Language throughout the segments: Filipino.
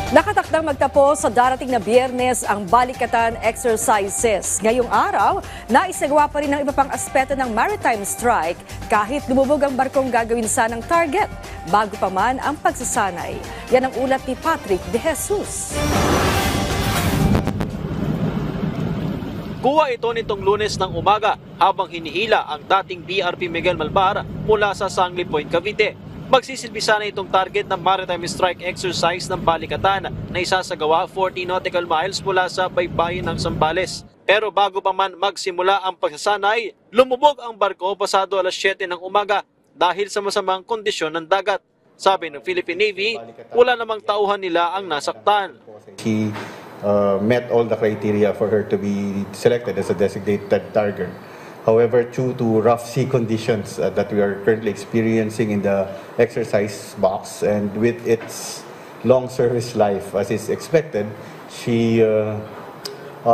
Nakatakdang magtapos sa darating na Biyernes ang balikatan exercises. Ngayong araw, naisagawa pa rin ang iba pang aspeto ng maritime strike kahit lumubog ang barkong gagawin sanang target. Bago pa man ang pagsasanay. Yan ang ulat ni Patrick De Jesus. Kuha ito nitong Lunes ng umaga habang hinihila ang dating BRP Miguel Malvar mula sa Sangli Point, Cavite. Magsisilbi sana itong target ng maritime strike exercise ng balikatan na isasagawa 40 nautical miles mula sa baybayin ng Zambales. Pero bago pa man magsimula ang pagsasanay, lumubog ang barko pasado alas 7 ng umaga dahil sa masamang kondisyon ng dagat. Sabi ng Philippine Navy, wala namang tauhan nila ang nasaktan. She met all the criteria for her to be selected as a designated target. However, due to rough sea conditions that we are currently experiencing in the exercise box and with its long service life as is expected, she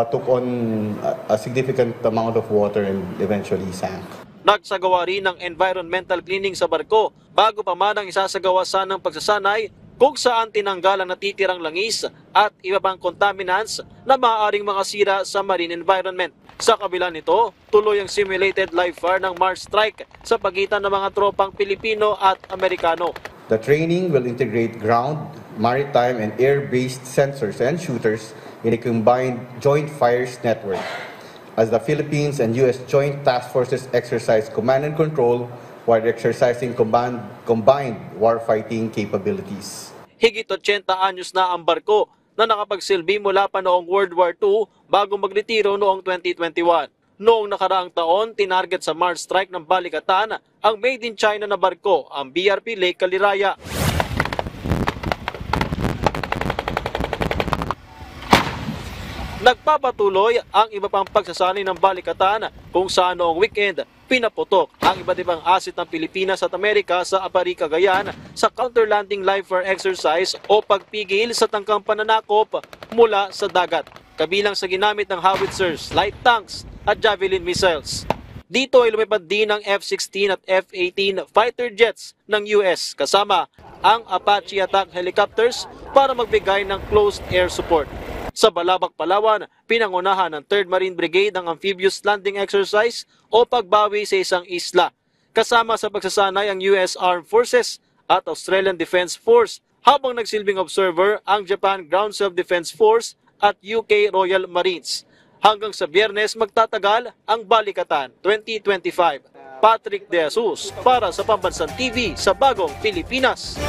took on a significant amount of water and eventually sank. Nagsagawa rin ng environmental cleaning sa barko bago pa man ang isasagawa sanang pagsasanay kung saan tinanggal ang natitirang langis at iba pang contaminants na maaaring makasira sa marine environment. Sa kabila nito, tuloy ang simulated live fire ng Mars Strike sa pagitan ng mga tropang Pilipino at Amerikano. The training will integrate ground, maritime, and air-based sensors and shooters in a combined joint fires network as the Philippines and U.S. Joint Task Forces exercise command and control while exercising combined warfighting capabilities. Higit 80 anyos na ang barko na nakapagsilbi mula pa noong World War II bago magretiro noong 2021. Noong nakaraang taon, tinarget sa Mars Strike ng balikatan ang made in China na barko, ang BRP Lake Caliraya. Nagpapatuloy ang iba pang pagsasanay ng balikatan kung saan noong weekend pinaputok ang iba't ibang asset ng Pilipinas at Amerika sa Apari, Cagayan sa counter-landing live fire exercise o pagpigil sa tangkang pananakop mula sa dagat, kabilang sa ginamit ng howitzers, light tanks at javelin missiles. Dito ay lumipad din ang F-16 at F-18 fighter jets ng US kasama ang Apache attack helicopters para magbigay ng closed air support. Sa Balabac, Palawan, pinangunahan ng 3rd Marine Brigade ang amphibious landing exercise o pagbawi sa isang isla. Kasama sa pagsasanay ang US Armed Forces at Australian Defence Force habang nagsilbing observer ang Japan Ground Self-Defense Force at UK Royal Marines. Hanggang sa Biyernes magtatagal ang Balikatan 2025. Patrick De Jesus para sa Pambansang TV sa Bagong Pilipinas.